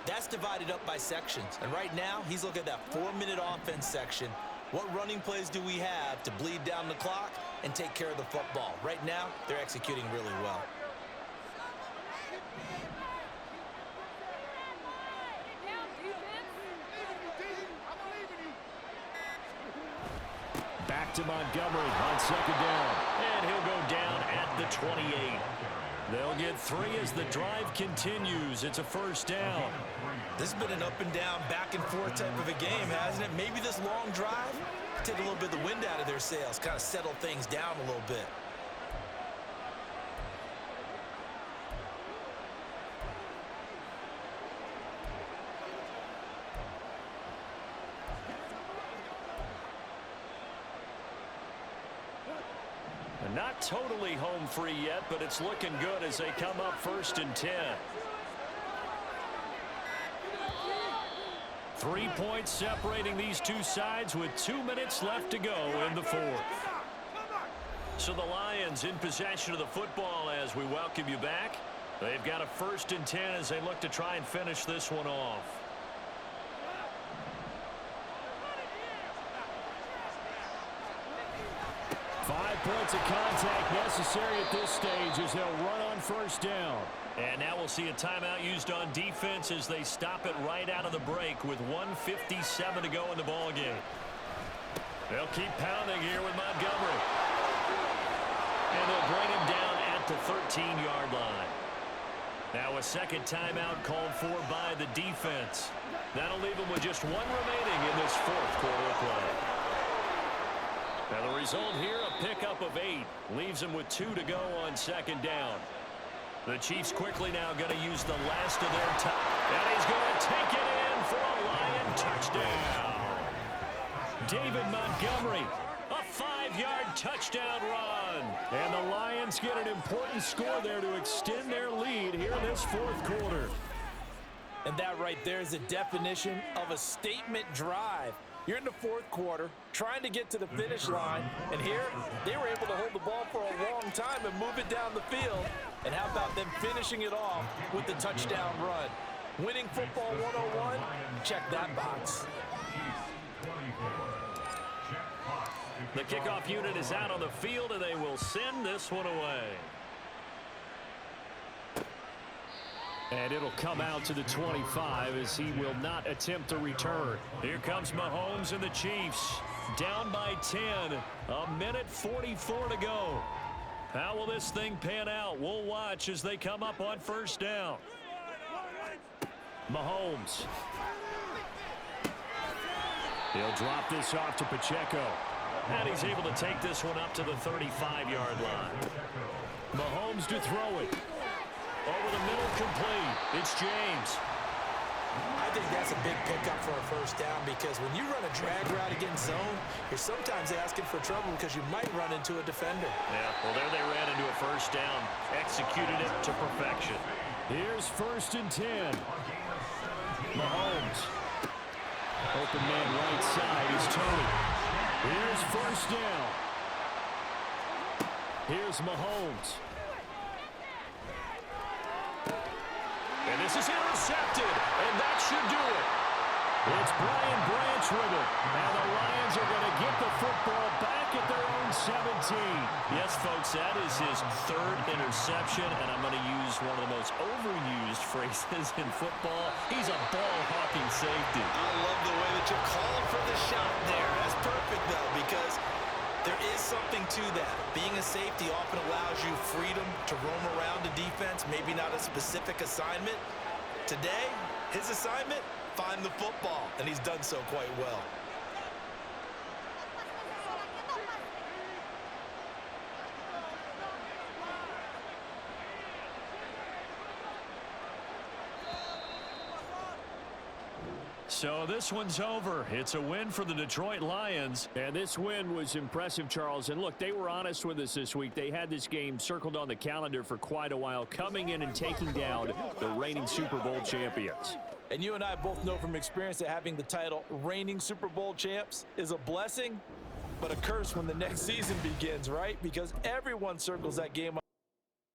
that's divided up by sections. And right now, he's looking at that 4-minute offense section. What running plays do we have to bleed down the clock and take care of the football? Right now, they're executing really well. Back to Montgomery on second down. And he'll go down at the 28. They'll get 3 as the drive continues. It's a first down. This has been an up and down, back and forth type of a game, hasn't it? Maybe this long drive take a little bit of the wind out of their sails, kind of settle things down a little bit. Not totally home free yet, but it's looking good as they come up first and 10. 3 points separating these two sides with 2 minutes left to go in the fourth. So the Lions in possession of the football as we welcome you back. They've got a first and 10 as they look to try and finish this one off. points of contact necessary at this stage as they'll run on first down. And now we'll see a timeout used on defense as they stop it right out of the break with 1:57 to go in the ball game. They'll keep pounding here with Montgomery. And they'll bring him down at the 13-yard line. Now a second timeout called for by the defense. That'll leave them with just one remaining in this fourth quarter of play. Now the result here, a pickup of 8. Leaves them with 2 to go on second down. The Chiefs quickly now going to use the last of their time. And he's going to take it in for a Lion touchdown. David Montgomery, a 5-yard touchdown run. And the Lions get an important score there to extend their lead here in this fourth quarter. And that right there is the definition of a statement drive. You're in the fourth quarter, trying to get to the finish line, and here they were able to hold the ball for a long time and move it down the field. And how about them finishing it off with the touchdown run? Winning football 101? Check that box. The kickoff unit is out on the field, and they will send this one away. And it'll come out to the 25 as he will not attempt a return. Here comes Mahomes and the Chiefs. Down by 10. A minute 44 to go. How will this thing pan out? We'll watch as they come up on first down. Mahomes. He'll drop this off to Pacheco. And he's able to take this one up to the 35-yard line. Mahomes to throw it. Over the middle, complete. It's James. I think that's a big pickup for a first down because when you run a drag route against zone, you're sometimes asking for trouble because you might run into a defender. Yeah, well, there they ran into a first down. Executed it to perfection. Here's 1st and 10. Mahomes. Open man right side is Tony. Here's first down. Here's Mahomes. And this is intercepted, and that should do it. It's Brian Branch with it. And the Lions are going to get the football back at their own 17. Yes, folks, that is his 3rd interception, and I'm going to use one of the most overused phrases in football. He's a ball-hawking safety. I love the way that you're calling for the shot there. That's perfect, though, because there is something to that. Being a safety often allows you freedom to roam around the defense, maybe not a specific assignment. Today, his assignment, find the football, and he's done so quite well. So this one's over. It's a win for the Detroit Lions. And this win was impressive, Charles. And look, they were honest with us this week. They had this game circled on the calendar for quite a while, coming in and taking down the reigning Super Bowl champions. And you and I both know from experience that having the title reigning Super Bowl champs is a blessing, but a curse when the next season begins, right? Because everyone circles that game